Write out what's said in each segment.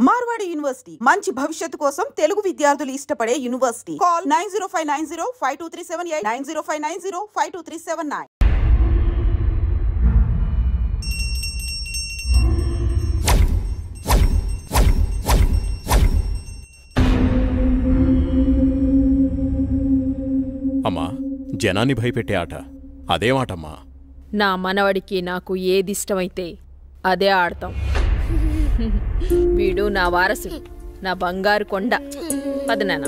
Marwadi university మంచి భవిష్యత్తు కోసం తెలుగు విద్యార్థులు ఇష్టపడే యూనివర్సిటీ. కాల్ 9059052378 9059052379. అమ్మా, జనాన్ని భయపెట్టే ఆట అదేమాటమ్మా? నా మనవడికి నాకు ఏదిష్టమైతే అదే ఆడతాం. వీడు నా వారసుడు, నా బంగారు కొండ. పదనాన్న.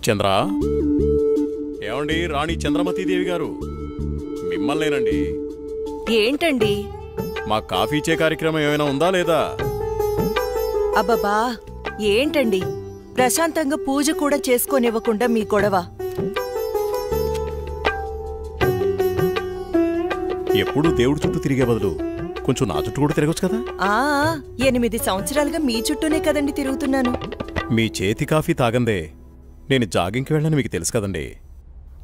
చంద్ర, ఏమండి? రాణి చంద్రమతీదేవి గారు మిమ్మల్నేనండి. ఏంటండి? మా కాఫీ ఇచ్చే కార్యక్రమం ఏమైనా ఉందా లేదా? అబ్బబ్బా, ఏంటండి ప్రశాంతంగా పూజ కూడా చేసుకోనివ్వకుండా మీ గొడవ? ఎప్పుడు దేవుడి చుట్టూ తిరిగే బదులు కొంచెం నా చుట్టూ కూడా తిరగచ్చు కదా. 8 సంవత్సరాలుగా మీ చుట్టూనే కదండి తిరుగుతున్నాను. మీ చేతి కాఫీ తాగందే నేను జాగింగ్కి వెళ్ళని మీకు తెలుసు కదండి.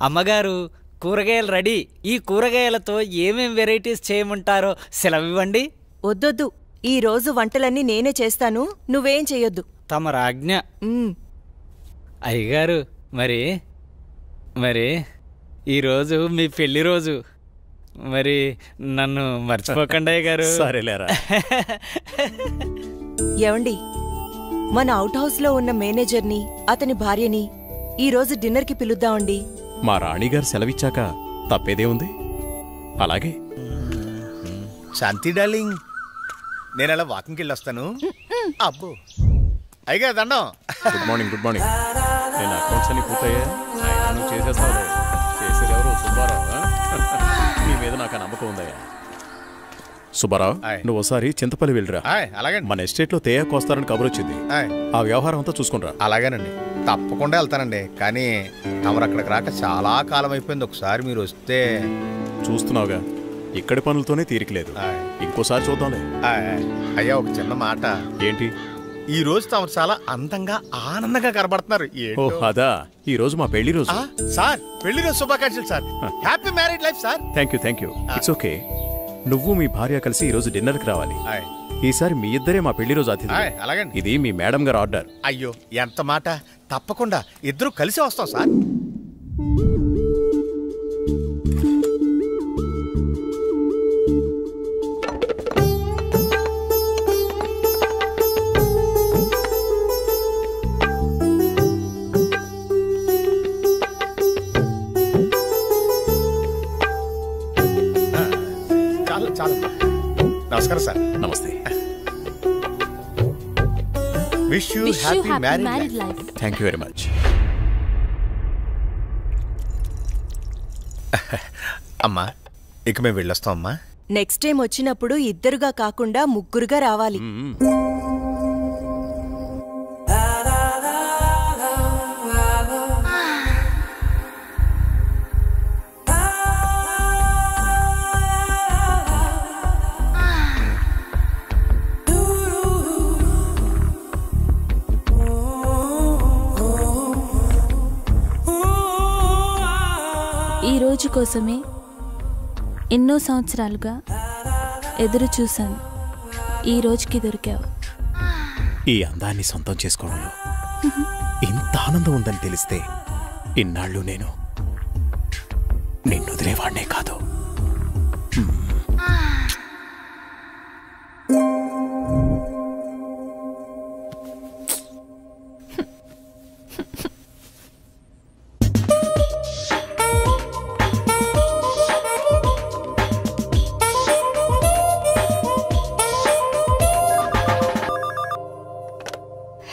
అమ్మగారు, కూరగాయలు రెడీ. ఈ కూరగాయలతో ఏమేం వెరైటీస్ చేయమంటారో సెలవివ్వండి. వద్దొద్దు, ఈ రోజు వంటలన్నీ నేనే చేస్తాను, నువ్వేం చెయ్యొద్దు. తమ రాజ్ఞ. అయ్యగారు, మరి ఈరోజు మీ పెళ్లి రోజు. మరి నన్ను మర్చిపోకండి అయ్యగారు. సరేలేరా. ఏవండి, మన అవుట్ హౌస్ లో ఉన్న మేనేజర్ని అతని భార్యని ఈరోజు డిన్నర్కి పిలుద్దామండి. మా రాణిగారు సెలవిచ్చాక తప్పేదే ఉంది. అలాగే. శాంతి డార్లింగ్, నేను అలా వాకింగ్కి వెళ్ళొస్తాను. అబ్బో అయ్యగా దండం. Good morning. Good morning. నేను అకౌంట్స్ అన్ని పూర్తయ్యా. నువ్వు చేసేస్తావు. చేసేది ఎవరు? సుబ్బారావు. నీ మీద నాకు నమ్మకం ఉందయ్యా. సుబ్బారావు, నువ్వు ఒకసారి చింతపల్లి వెళ్ళిరా. అలాగే. మన ఎస్టేట్ లో తేయాకు వస్తారని కబురు వచ్చింది. ఆ వ్యవహారం అంతా చూసుకునిరా. అలాగేనండి, తప్పకుండా వెళ్తానండి. కానీ తమరు అక్కడికి రాక చాలా కాలం అయిపోయింది. ఒకసారి మీరు వస్తే. చూస్తున్నావుగా, ఇక్కడి పనులతోనే తీరికలేదు. ఇంకోసారి చూద్దాంలే. అయ్యా, ఒక చిన్న మాట. ఏంటి? ఈ రోజు తమరు చాలా అందంగా ఆనందంగా కనబడుతున్నారు. అదా, ఈ రోజు మా పెళ్లి రోజు. సార్, పెళ్లి రోజు శుభాకాంక్షలు sir. Happy married life sir. Thank you. It's okay. నువ్వు మీ భార్య కలిసి ఈ రోజు డిన్నర్కి రావాలి. ఈసారి మీ ఇద్దరే మా పెళ్లి రోజు అతిథి. అలాగండి. ఇది మీ మేడం గారు ఆర్డర్. అయ్యో, ఎంత మాట. తప్పకుండా ఇద్దరు కలిసి వస్తాం సార్. నమస్కారం సార్. నమస్తే. Wish you happy married life. Thank you very much. అమ్మా, ఇక మేము వెళ్ళొస్తాం అమ్మా. నెక్స్ట్ టైం వచ్చినప్పుడు ఇద్దరుగా కాకుండా ముగ్గురుగా రావాలి. ఈ రోజు కోసమే ఎన్నో సంవత్సరాలుగా ఎదురు చూశాను. ఈ రోజుకి దొరికావు. ఈ అందాన్ని సొంతం చేసుకోవడంలో ఇంత ఆనందం ఉందని తెలిస్తే ఇన్నాళ్ళు నేను నిన్ను వదిలేవాడినే కాదు.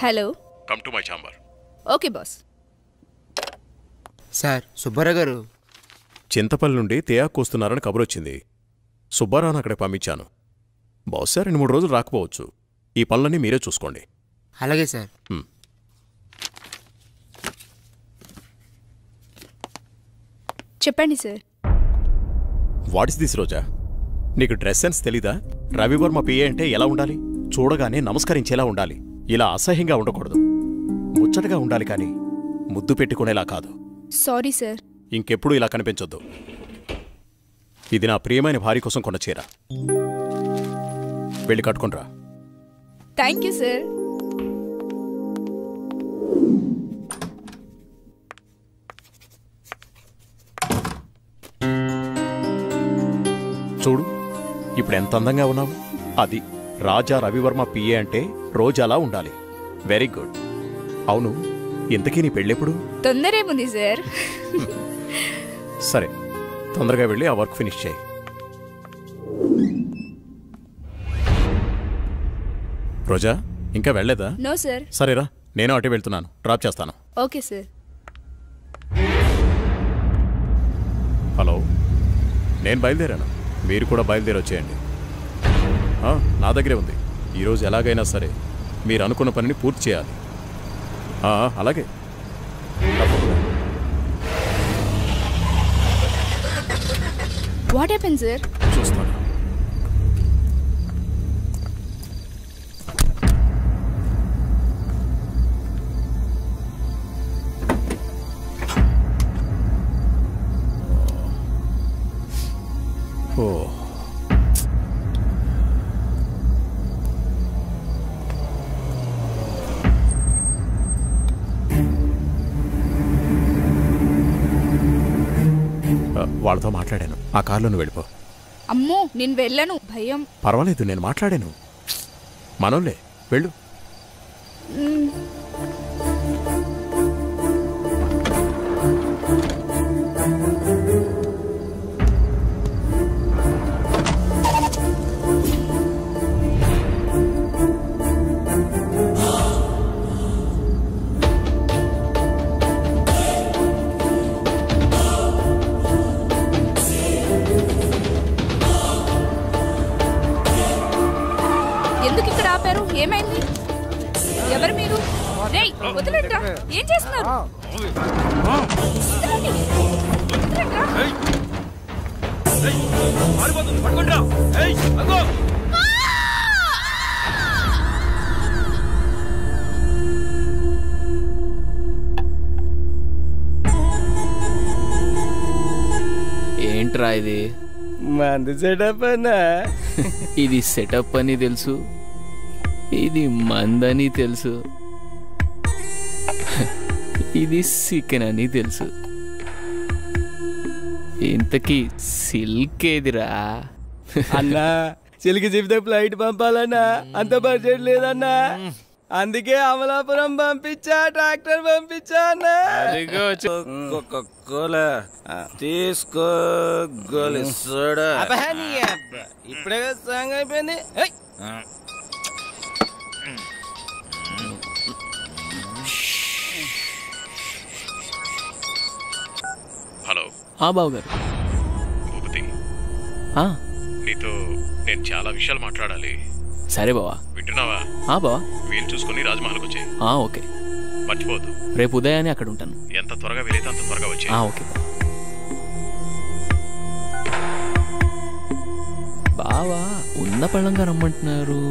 Hello. Come to my chamber. Okay boss. Sir, Subbarao గారు చింతపల్లి నుండి తేయాకు వస్తున్నారని కబురొచ్చింది. సుబ్బారావును అక్కడికి పంపించాను. బహుశా 2-3 రోజులు రాకపోవచ్చు. ఈ పనులన్నీ మీరే చూసుకోండి. అలాగే సార్. చెప్పండి సార్. వాట్ ఇస్ దిస్ రోజా? నీకు డ్రెస్ సెన్స్ తెలీదా? రవివర్మ పిఏ అంటే ఎలా ఉండాలి? చూడగానే నమస్కరించేలా ఉండాలి. ఇలా అసహ్యంగా ఉండకూడదు. ముచ్చటగా ఉండాలి, కానీ ముద్దు పెట్టుకునేలా కాదు. సారీ సార్, ఇంకెప్పుడు ఇలా కనిపించొద్దు. ఇది నా ప్రియమైన భార్య కోసం కొన్న చీర. వెళ్ళి కట్టుకుంట్రా. Thank you sir. చూడు, ఇప్పుడు ఎంత అందంగా ఉన్నావు. అది రాజా రవివర్మ పిఏ అంటే రోజు అలా ఉండాలి. Very good. అవును, ఇంతకీ నీ పెళ్ళెప్పుడు? తొందరేముంది సార్. సరే, తొందరగా వెళ్ళి ఆ వర్క్ ఫినిష్ చేయి. రోజా, ఇంకా వెళ్ళలేదా? No sir. సరేరా, నేను అటు వెళ్తున్నాను. డ్రాప్ చేస్తాను. Okay sir. హలో, నేను బయలుదేరాను. మీరు కూడా బయలుదేరి వచ్చేయండి. నా దగ్గరే ఉంది. ఈరోజు ఎలాగైనా సరే మీరు అనుకున్న పనిని పూర్తి చేయాలి. అలాగే. What happen sir? చూస్తాను. వాళ్ళతో మాట్లాడాను. ఆ కార్లో నువ్వు వెళ్ళిపో. అమ్మో, నేను వెళ్ళను, భయం. పర్వాలేదు, నేను మాట్లాడాను. మనోళ్ళే, వెళ్ళు. ఎందుకు ఇక్కడ ఆపారు? ఏమైంది? ఎవరు మీరు? రేయ్, వదిలేండ్రా. ఏం చేస్తున్నారు? ఏంట్రా ఇది? మంది సెటప్ అన్నా. ఇది సెటప్ అని తెలుసు, ఇది మందని తెలుసు, ఇది చికెన్ అని తెలుసు. ఇంతకీ సిల్క్ ఏదిరా? అన్నా, సిల్క్ చెప్తే ఫ్లైట్ పంపాలన్నా, అంత బడ్జెట్ లేదన్నా. అందుకే అమలాపురం పంపించా, ట్రాక్టర్ పంపించా అన్నా. తీసుకో ఇప్పుడే సాంగ్ అయిపోయింది. హలో. బాబు గారు. భూపతి, నీతో నేను చాలా విషయాలు మాట్లాడాలి. సరే బావా. వింటున్నావా? బావా. వీలు చూసుకుని రాజమహల్కి వచ్చాయి. ఓకే. మర్చిపోవద్దు. రేపు ఉదయాన్నే అక్కడ ఉంటాను. ఎంత త్వరగా వీలైతే అంత త్వరగా వచ్చాయి. ఓకే బావా. ఉన్న పళ్ళంగా రమ్మంటున్నారు.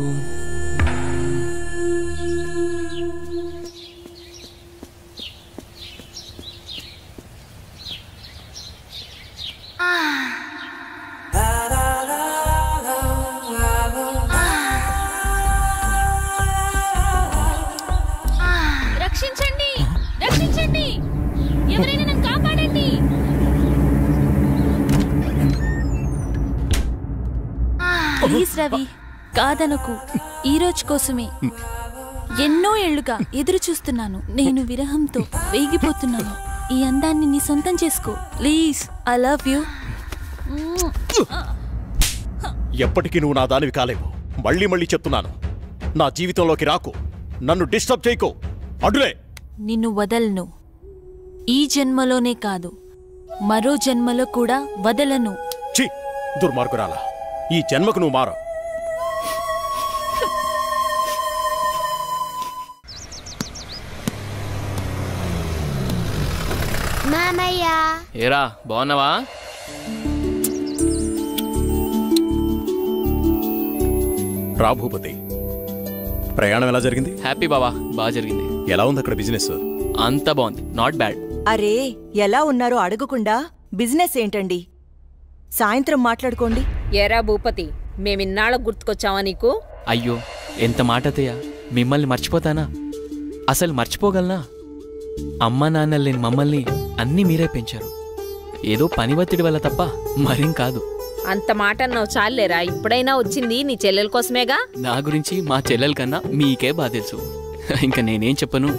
రక్షించండి, రక్షించండి, ఎవరైనా నన్ను కాపాడండి. ప్లీజ్ రవి, కాదనకు. ఈ రోజు కోసమే ఎన్నో ఏళ్లుగా ఎదురు చూస్తున్నాను. నేను విరహంతో వేగిపోతున్నాను. ఈ అందాన్ని నీ సొంతం చేసుకో ప్లీజ్. I love you. ఎప్పటికీ నువ్వు నా దానివి కాలేవు. మళ్ళీ మళ్ళీ చెప్తున్నాను, నా జీవితంలోకి రాకు. నన్ను డిస్టర్బ్ చేయకు. అడులే. నిన్ను వదలను. ఈ జన్మలోనే కాదు, మరో జన్మలో కూడా వదలను. ఛీ, దుర్మార్గురాలా, ఈ జన్మకు నువ్వు మారు. ఏరా, బాగున్నావా? రా భూపతి, ప్రయాణం ఎలా జరిగింది? హ్యాపీ బావా, బాగా జరిగింది. ఎలా ఉంది అక్కడ బిజినెస్? అంతా బాగుంది, నాట్ బ్యాడ్. అరే ఎలా ఉన్నారో అడగకుండా బిజినెస్ ఏంటండి? సాయంత్రం మాట్లాడుకోండి. ఏరా భూపతి, మేమిన్నాళ్ళకు గుర్తుకొచ్చావా నీకు? అయ్యో ఎంత మాటతయ్యా, మిమ్మల్ని మర్చిపోతానా? అసలు మర్చిపోగలనా? అమ్మా నాన్న లేని మమ్మల్ని అన్నీ మీరే పెంచారు. ఏదో పని ఒత్తిడి వల్ల తప్ప మరేం కాదు. అంత మాట అన్నావు చాలేరా. ఇప్పుడైనా వచ్చింది నీ చెల్లెల కోసమేగా. నా గురించి మా చెల్లెల కన్నా మీకే బాధ తెలుసు. ఇంకా నేనేం చెప్పను.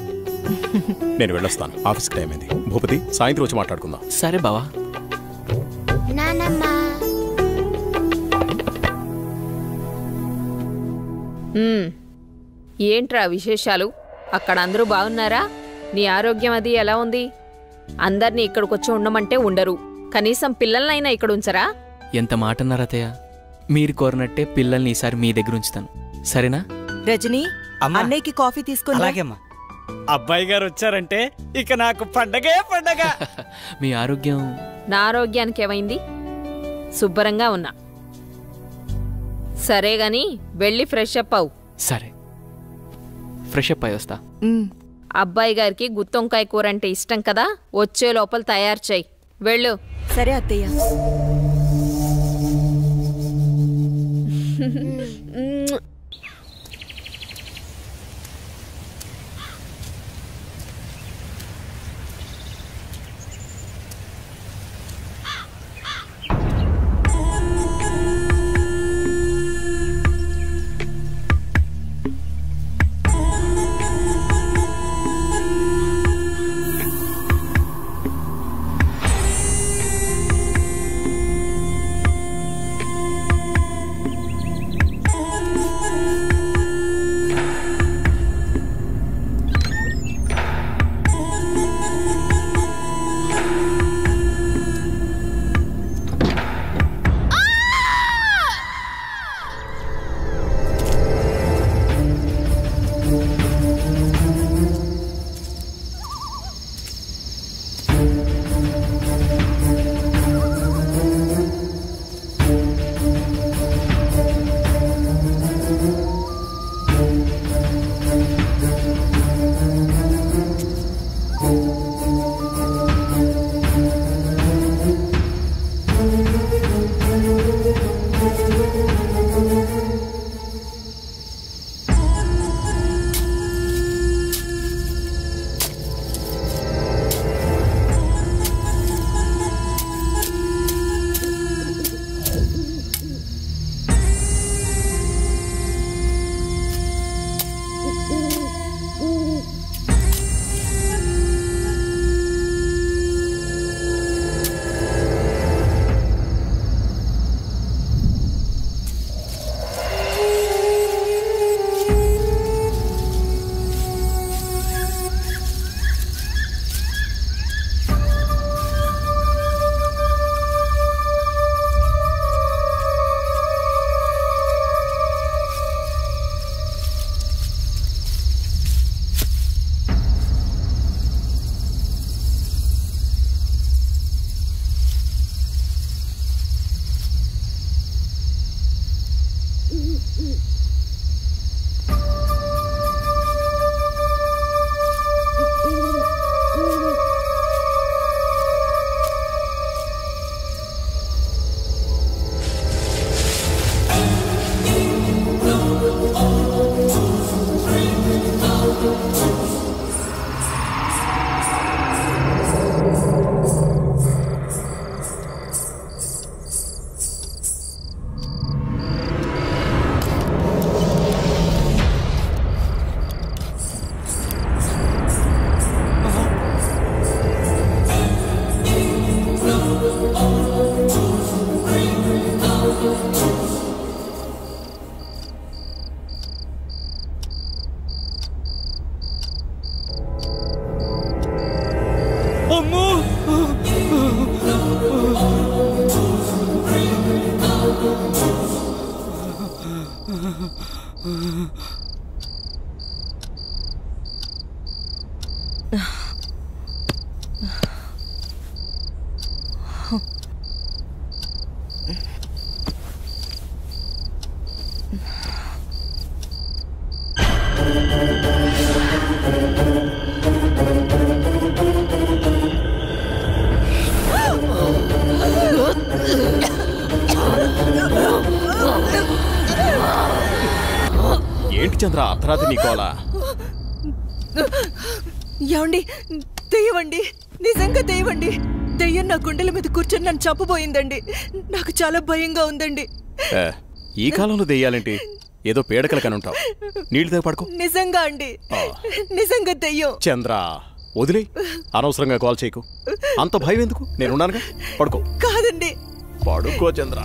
నేను వెళ్ళొస్తాను, ఆఫీస్కి టైం అయింది. భూపతి, సాయంత్రం వచ్చి మాట్లాడుకుందాం. సరే బావా. ఏంట్రా విశేషాలు? అక్కడ అందరూ బాగున్నారా? నీ ఆరోగ్యం అది ఎలా ఉంది? అందర్నీ ఇక్కడికొచ్చి ఉండమంటే ఉండరు. కనీసం పిల్లలనైనా ఇక్కడ ఉంచరా? ఎంత మాట అన్నారతయ్య. మీరు కోరినట్టే పిల్లల్ని ఈసారి మీ దగ్గర ఉంచుతాను, సరేనా? రజనీ, అన్నయ్యకి కాఫీ తీసుకుని. అలాగేమ్మా. అబ్బాయి గారు వచ్చారంటే ఇక నాకు పండగే పండగ. మీ ఆరోగ్యం? నా ఆరోగ్యానికి ఏమైంది? శుభ్రంగా ఉన్నా. సరే గాని వెళ్ళి ఫ్రెష్ అప్ అవు. సరే, ఫ్రెష్ అప్ అయి వస్తా. అబ్బాయి గారికి గుత్తొంకాయ కూర అంటే ఇష్టం కదా, వచ్చే లోపల తయారు చేయి. వెళ్ళు. సరే అత్తయ్య. ఏంటి చంద్ర అర్ధరాత్రి నీకోలా? ఏమండి, దెయ్యమండి, నిజంగా దెయ్యమండి. దెయ్యం నా గుండెల మీద కూర్చొని నన్ను చంపబోయిందండి. నాకు చాలా భయంగా ఉందండి. ఈ కాలంలో దెయ్యాలేంటి? ఏదో పీడకల కని ఉంటావు. నీళ్ళు దగ్గర పడుకో. నిజంగా అండి, నిజంగా దెయ్యం. చంద్ర వదిలే, అనవసరంగా కాల్ చేయకు. అంత భయం ఎందుకు? నేనున్నానుగా, పడుకో. కాదండి, పడుకో చంద్ర.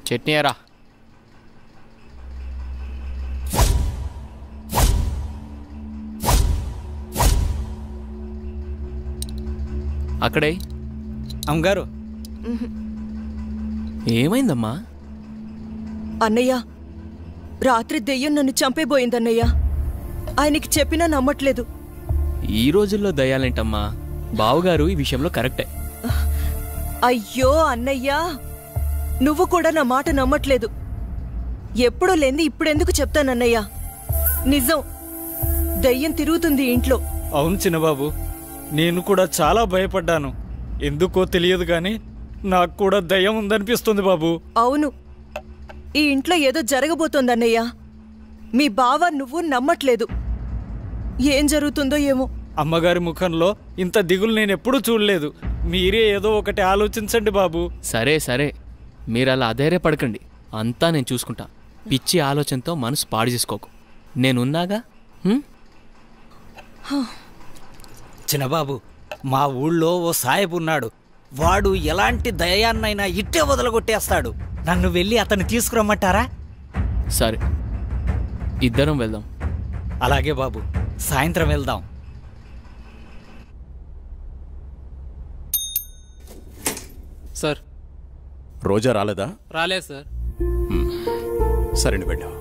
చట్నీ ఎరా. అక్కడే. అమ్మగారు, ఏమైందమ్మా? అన్నయ్య, రాత్రి దెయ్యం నన్ను చంపేబోయిందన్నయ్య. ఆయనకి చెప్పినా నమ్మట్లేదు. ఈ రోజుల్లో దయ్యాలేంటమ్మా? బావుగారు ఈ విషయంలో కరెక్టే. అయ్యో అన్నయ్యా, నువ్వు కూడా నా మాట నమ్మట్లేదు. ఎప్పుడూ లేంది ఇప్పుడెందుకు చెప్తానన్నయ్యా? నిజం, దయ్యం తిరుగుతుంది ఇంట్లో. అవును చిన్నబాబు, నేను కూడా చాలా భయపడ్డాను. ఎందుకో తెలియదు కానీ నాకు కూడా దయ్యం ఉందనిపిస్తుంది బాబు. అవును, ఈ ఇంట్లో ఏదో జరగబోతోందన్నయ్యా. మీ బావ నువ్వు నమ్మట్లేదు. ఏం జరుగుతుందో ఏమో. అమ్మగారి ముఖంలో ఇంత దిగులు నేనెప్పుడూ చూడలేదు. మీరే ఏదో ఒకటి ఆలోచించండి బాబు. సరే సరే, మీరు అలా అధైర్యపడకండి. అంతా నేను చూసుకుంటా. పిచ్చి ఆలోచనతో మనసు పాడు చేసుకోకు. నేనున్నాగా. చిన్నబాబు, మా ఊళ్ళో ఓ సాయబు ఉన్నాడు. వాడు ఎలాంటి దయాన్నైనా ఇట్టే వదలగొట్టేస్తాడు. నన్ను వెళ్ళి అతన్ని తీసుకురమ్మంటారా? సరే, ఇద్దరం వెళ్దాం. అలాగే బాబు, సాయంత్రం వెళ్దాం. సార్, రోజా రాలేదా? రాలేదు సార్. సరే, వెళ్ళావు.